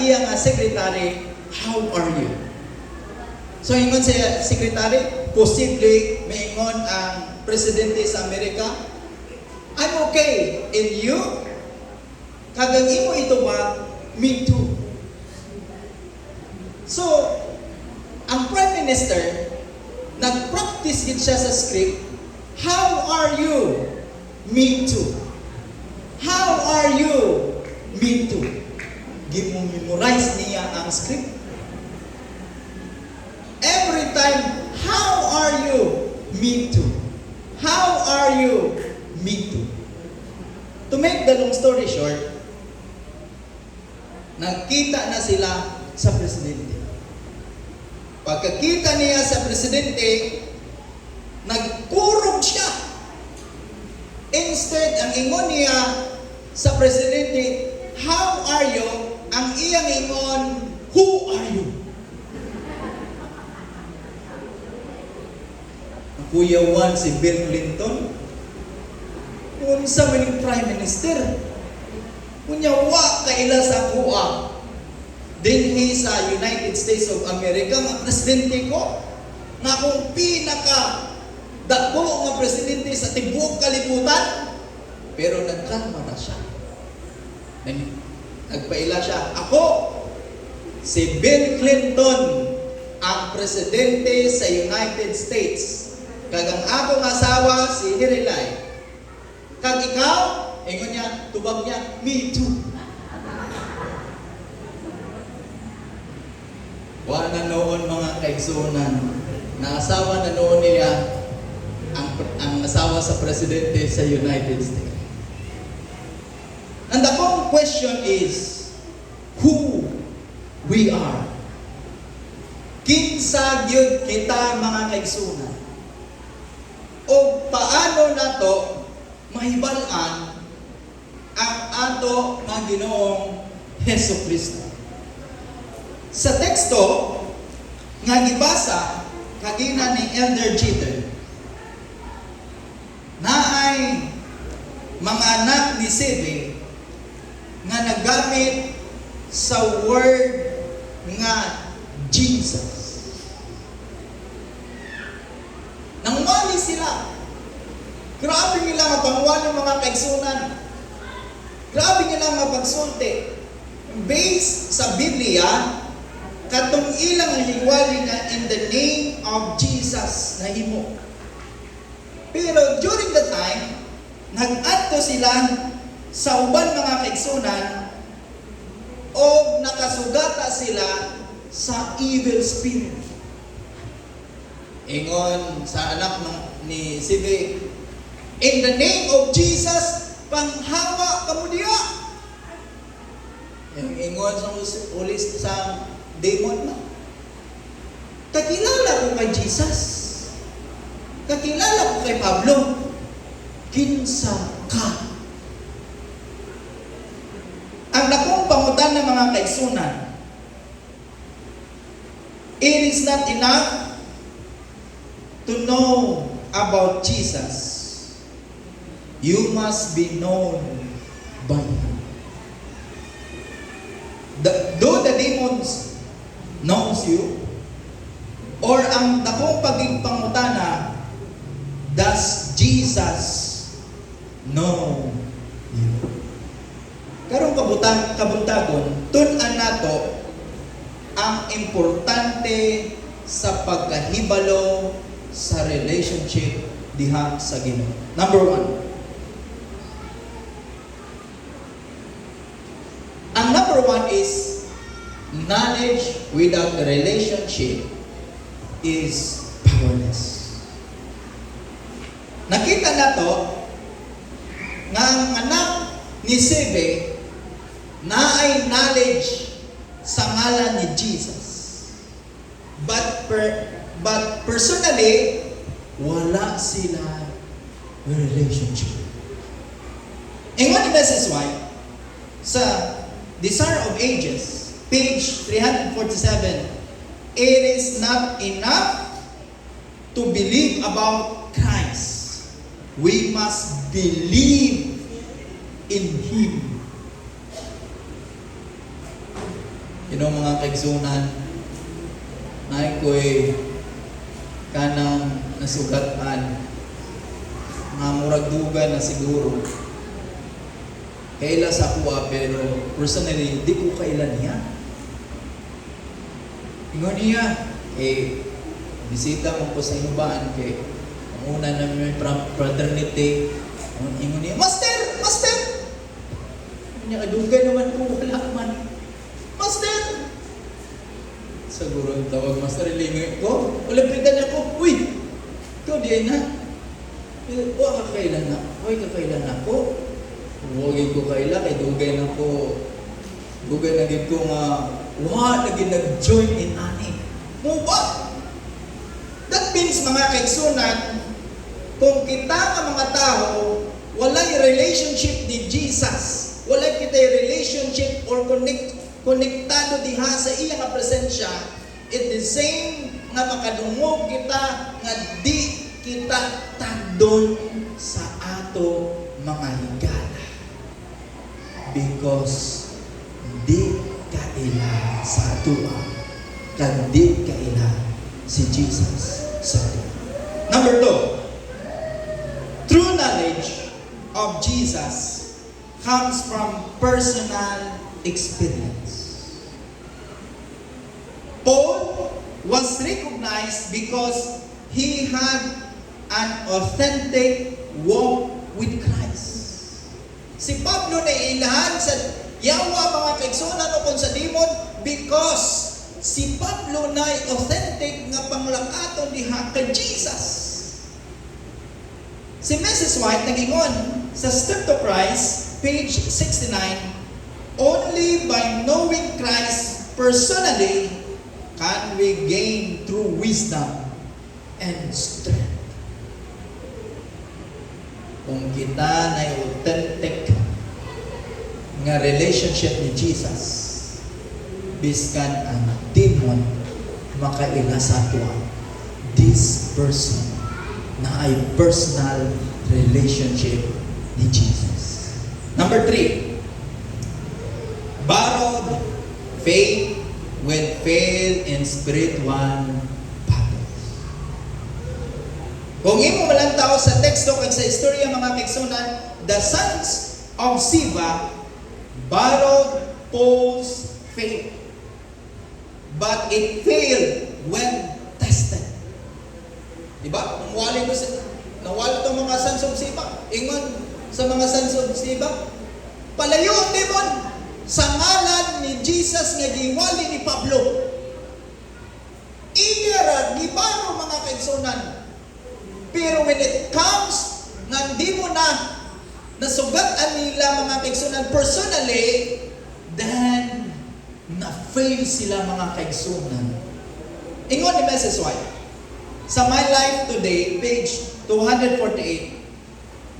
iya nga secretary, how are you? So ingon sa secretary, posible maingon ang presidente sa Amerika, I'm okay. And you? Kagang imo ito ba? Me too. So, ang Prime Minister, nag-practice gid siya sa script, how are you? Me too. How are you? Me too. Gimong-memorize niya ang script. Every time, how are you? Me too. How are you? Me too. To make the long story short, nagkita na sila sa presidente. Pagkakita niya sa presidente, nagkurog siya. Instead, ang ingon niya sa presidente, how are you? Ang iyang ingon, who are you? Ang kuyawan si Bill Clinton, unsa man yung Prime Minister, kunya wa kaila sa kuha. Dinhi sa United States of America, nga presidente ko, nga akong pinaka dako nga presidente sa tibuok kalibutan, pero nagkalma na siya. Nagpaila siya, ako, si Bill Clinton, ang presidente sa United States. Kagang akong asawa, si Hirilay. Kag ikaw, ingon niya, tubag niya, me too. Wa na noon mga kaigsunan, na asawa na noon niya ang asawa sa presidente sa United States. And the question is, who we are. Kinsa gyud kita mga kaigsunan. O paano nato mahibal-an ang ato nga Ginoong Hesus Kristo. Sa teksto nga gibasa kagina ni Elder Jeter, naay mga anak ni Sebe nga nagamit sa word nga Jesus. Nangwali sila. Grabe nila nga pangwali mga kaigsunan. Grabe nila nga pagsulti. Based sa Biblia, katong ilang higwali nga in the name of Jesus na himo. Pero during the time, nag-adto sila sa uban mga kaigsunan o nakasugata sila sa evil spirit. Ingon sa anak ni Sibe, in the name of Jesus, panghawa kamo diha. Ingon sa ulis sa demon na, kakilala ko kay Jesus. Kakilala ko kay Pablo. Kinsa ka? Ang dakong pangutan ng mga kaigsunan, it is not enough to know about Jesus. You must be known by Him. Though the demons knows you, or ang dakong paging pangutana, does Jesus know you? Karong kabuntagon, tun-an nato ang importante sa pagkahibalo sa relationship diha sa Ginoo. Number 1. Ang number 1 is knowledge without the relationship is powerless. Nakita nato nga ang anak ni Sebe na ay knowledge sa ngalan ni Jesus. But personally, wala sila relationship. Ingon ni Mrs. White sa Desire of Ages, page 347, it is not enough to believe about Christ. We must believe in Him. mga kaigsunan, na ko'y kanang nasugatan, mga murag dugan na siguro. Kaila sa kuha, pero personally, di ko kailan niya. Ingon niya, bisita mo po sa inubaan, kay ang una namin fraternity, ingon niya, Master! Master! Niya, adugay naman ko, wala man. Master! Siguro ang tawag, Master, ilingoy ko. Ulapitan niya ko, uy! Ikaw di na. Huwag kakailan na. Huwag kakailan na ko. Huwag ko kaila, kay dugay na ko. Dugay na gid ko nga, wala lagi nag-join in ani. Mo ba? That means, mga kaigsunan, kung kita nga mga tao, walay relationship ni Jesus, walay kita relationship or konektado diha sa iya nga presensya, it the same nga makadungog kita nga di kita tagdon sa ato mga higala. Because di kaila sa atua, kag di kaila si Jesus sa atua. Number 2, true knowledge of Jesus comes from personal experience. Paul was recognized because he had an authentic walk with Christ. Si Pablo na ilahan sa yawa mga kaigsunan o kung sa demon because si Pablo na authentic nga panglakaton diha kay Jesus. Si Mrs. White nagingon sa Step to Christ, page 69, only by knowing Christ personally can we gain true wisdom and strength. Kung kita na authentic nga relationship ni Jesus, biskan ang demon makaila sa tuwa. This person na ay personal relationship ni Jesus. Number 3, borrowed faith will fail in spiritual battles. Kung imo malantaw sa teksto kag sa istorya mga kaigsunan, the sons of Siva borrowed Paul's faith, but it failed when tested. Diba? Nawali itong mga sons of Siva. Ingon sa mga sons of Siva, palayo ang demon sa ngalan ni Jesus nga giwali ni Pablo. Igara, gibaro mga kaigsunan. Pero when it comes nga di mo na nasugatan nila mga kaigsunan personally, then na-fail sila mga kaigsunan. Ingon ni Mrs. White, sa My Life Today, page 248,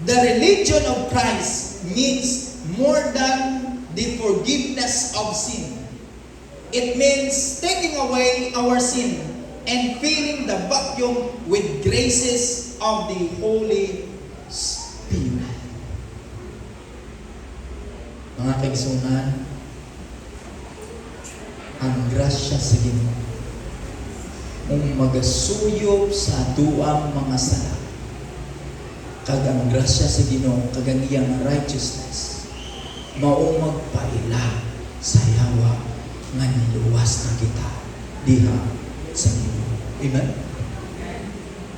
the religion of Christ means more than the forgiveness of sin. It means taking away our sin and filling the vacuum with graces of the Holy Spirit. Mga kaigsunan, ang grasya sa Ginoo kung magasuyop sa tuang mga sala, kag ang grasya sa Ginoo kag ang iyang righteousness mao magpaila sa yawa nga niluwas na kita diha sa Ginoo. Amen.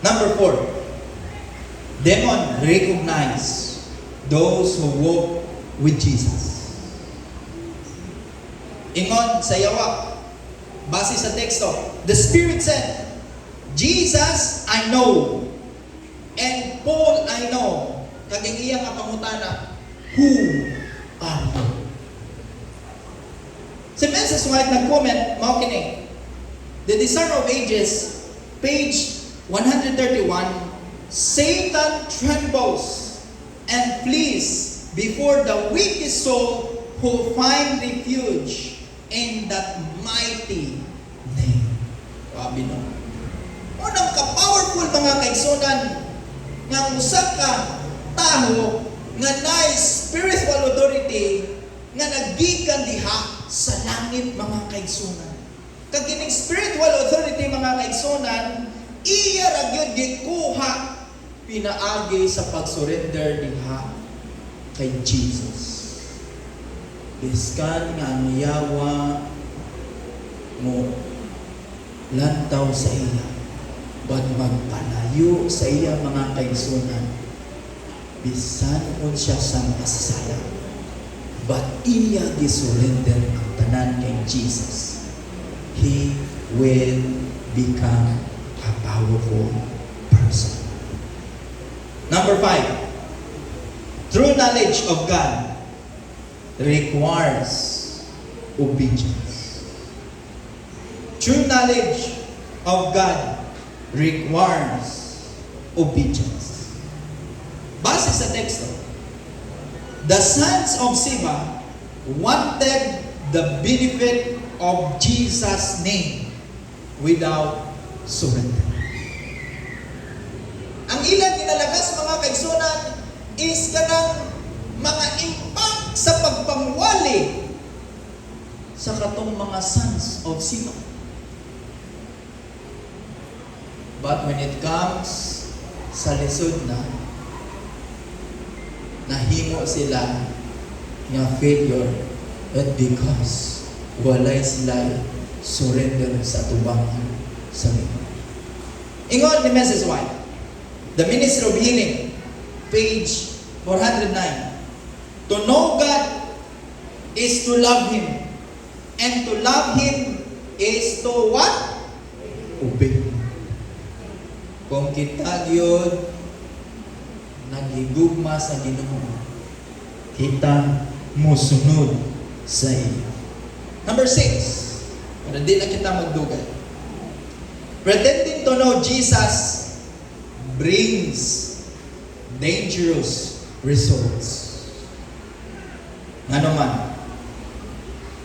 Number 4, demon recognize those who walk with Jesus. Ingon sa yawa, base sa teksto, the Spirit said, Jesus I know, and Paul I know. Kaging iyang pangutana, who are you? Si Mrs. White nag-comment, mao kini, The Discerner of Ages, page 131, Satan trembles and flees before the wicked soul who find refuge in that mighty name. Sabi no. Unang ka-powerful mga kaigsunan nga usa ka taho nga naay spiritual authority nga naggikan diha sa langit mga kaigsunan. Kag kining spiritual authority mga kaigsunan, iya ra gyud gikuha pinaagi sa pag-surrender diha kay Jesus. Biskan nga ang yawa mo lantaw sa iya, but magpalayo sa iya mga kaigsunan, bisan unsya sa masasala, but iya gisurrender ang tanan kay Jesus, he will become a powerful person. Number 5, true knowledge of God requires obedience. True knowledge of God requires obedience. Base sa teksto, the sons of Siba wanted the benefit of Jesus' name without surrender. Ang ilang ginalagas mga kaigsunan is kanang mga impact sa pagpangwali sa katong mga sons of Siba. But when it comes sa lisod na, nahimo sila nga failure, but because walay sila surrender sa tubangan sa Ginoo. Ingon ni Mrs. White, The Ministry of Healing, page 409. To know God is to love Him, and to love Him is to what? Obey. Kung kita yun nagigugma sa Ginoo, kita musunod sa iyo. Number 6, para di na kita magdugay. Pretending to know Jesus brings dangerous results. Ano man?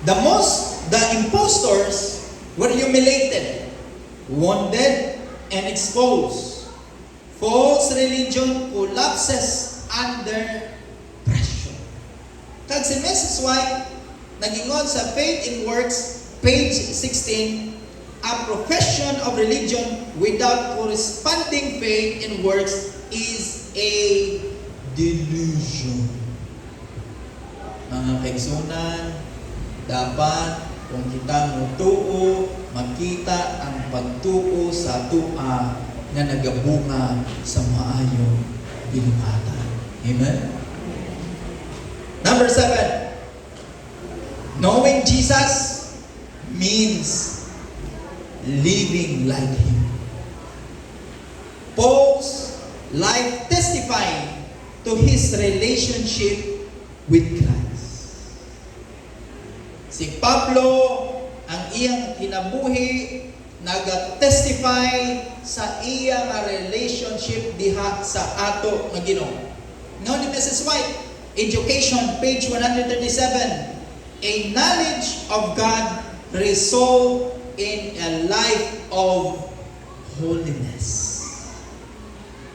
The impostors were humiliated, wounded, and exposed. False religion collapses under pressure. Kag si Mrs. White nagingon sa Faith in Works, page 16, a profession of religion without corresponding faith in works is a delusion. Mga kaigsunan, dapat kung kita mutuo, makita ang pagtuo sa tua nga nagabunga sa maayong binuhatan. Amen? Number 7, knowing Jesus means living like Him. Paul's life testifying to his relationship with Christ. Si Pablo, ang iyang kinabuhi, nag-testify sa iyang relationship diha sa ato nga Ginoo. Ngayon ni Mrs. White, Education, page 137, a knowledge of God result in a life of holiness.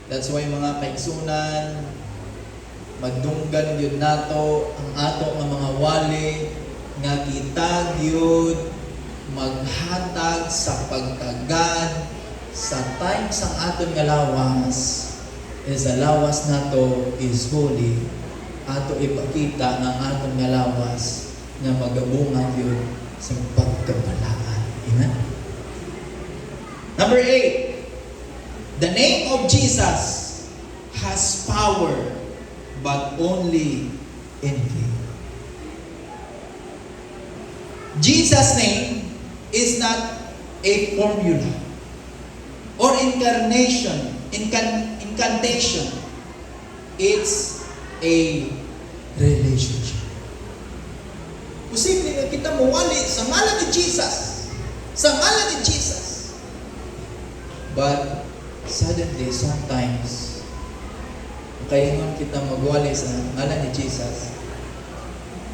That's why mga kaigsunan, magdunggan yun nato ang ato nga mga wali nga kita yun maghatag sa pagkagad sa time sa aton nga lawas is a lawas nato is holy. Ato ipakita ng aton nga lawas nga magabungan yun sa pagkabalaan. Amen? Number 8, the name of Jesus has power but only in faith. Jesus' name is not a formula or incantation. It's a relationship. Posible nga kita mawali sa ngalan ni Jesus. Sa ngalan ni Jesus. But suddenly, sometimes, kaingon kita magwali sa ngalan ni Jesus,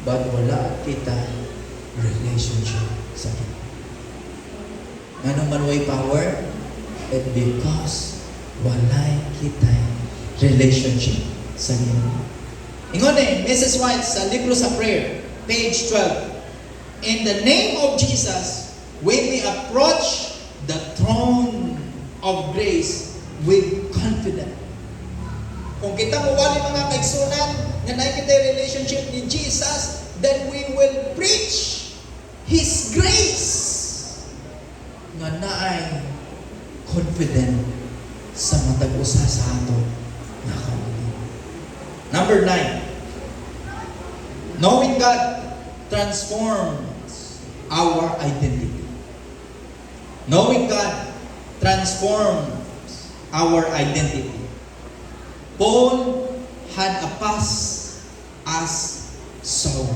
but wala kita relationship sa Ginoo. Nga naman way power? It because walay kita relationship sa Ginoo. Ingon Mrs. White sa libro sa prayer, page 12. In the name of Jesus, we may approach the throne of grace with confidence. Kung kita mawali mga kaigsunan, nga na kita relationship ni Jesus, then we will preach His grace. Nga naay confident sa matag usa sa ato nga kauli. Number 9. Knowing God transforms our identity. Knowing God transforms our identity. Paul had a past as Saul.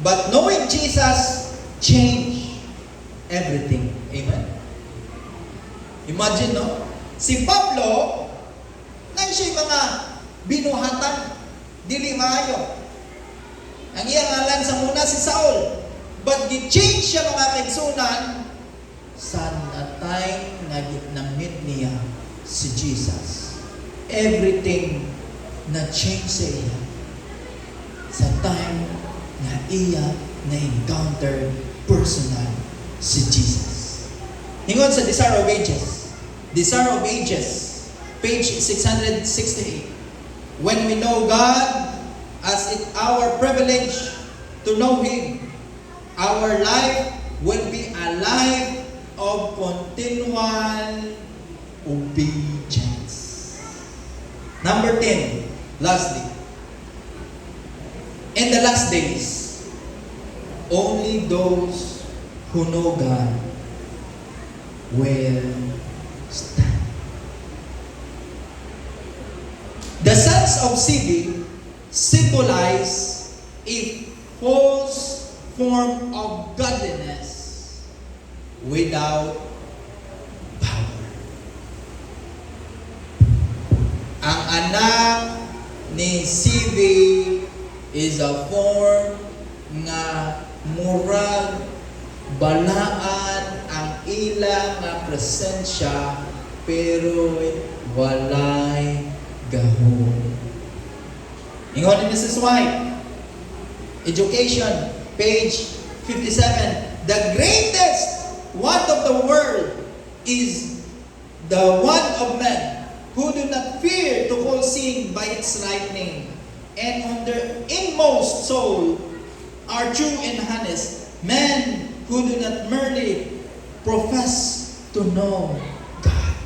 But knowing Jesus changed everything. Amen? Imagine, no? Si Pablo, nang siya'y mga binuhatan, dili maayo. Ang iyang ngalan sa muna si Saul. But gi-change siya mga kaigsunan sa natay nga ginamit niya si Jesus. Everything na change sa iya sa time na iya na-encounter personal si Jesus. Hingon sa Desire of Ages. Desire of Ages, page 668. When we know God as it our privilege to know Him, our life will be a life of continual obedience. Number 10, lastly. In the last days, only those who know God will stand. The sons of Sibi symbolize a false form of godliness without power. Ang anak ni Sibi is a form nga murag balaan ang ilang nga presensya pero walay gahom. Ingon ni Mrs. White, Education, page 57. The greatest want of the world is the one of men who do not fear to call sin by its right name, and on their inmost soul are true and honest men who do not merely profess to know God.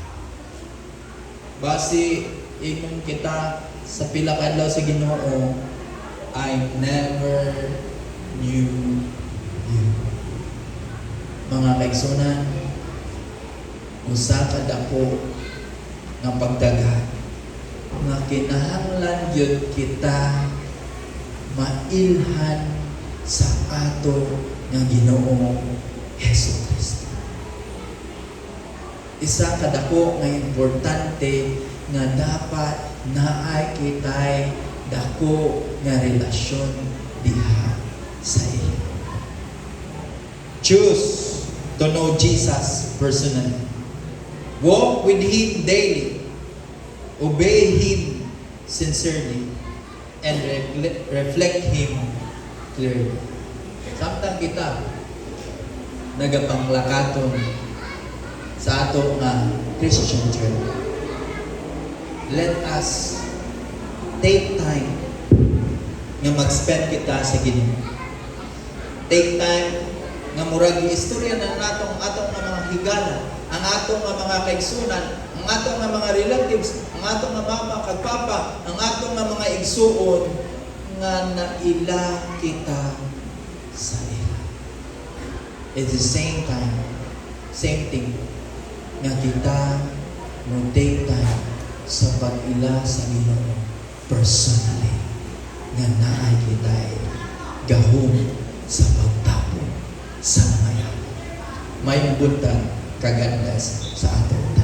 Basi ingon kita sa pila kadlaw sa Ginoo, I never knew you. Mga kaigsunan, usa ka dako nga pagdaghan nga kinahanglan gyud kita mailhan sa ato nga Ginoo Hesukristo. Isa ka dako nga importante nga dapat naay kitay dako nga relasyon diha sa iyo. Choose to know Jesus personally. Walk with Him daily. Obey Him sincerely. And reflect Him clearly. Samtang kita nagapanglakaton sa ato nga Christian journey, let us take time nga mag-spend kita sa Ginoo. Take time nga murag istorya na atong nga mga higala, ang atong nga mga kaigsunan, ang atong nga mga relatives, ang atong nga mama kag papa, ang atong nga mga igsuon nga naila kita sa ila. At the same time, same thing nga kita mo take time sa pag-ila sa Ginoo personally nga naay kitay gahom sa pagtapon sa mga yawa. May buntag kagandas sa ato.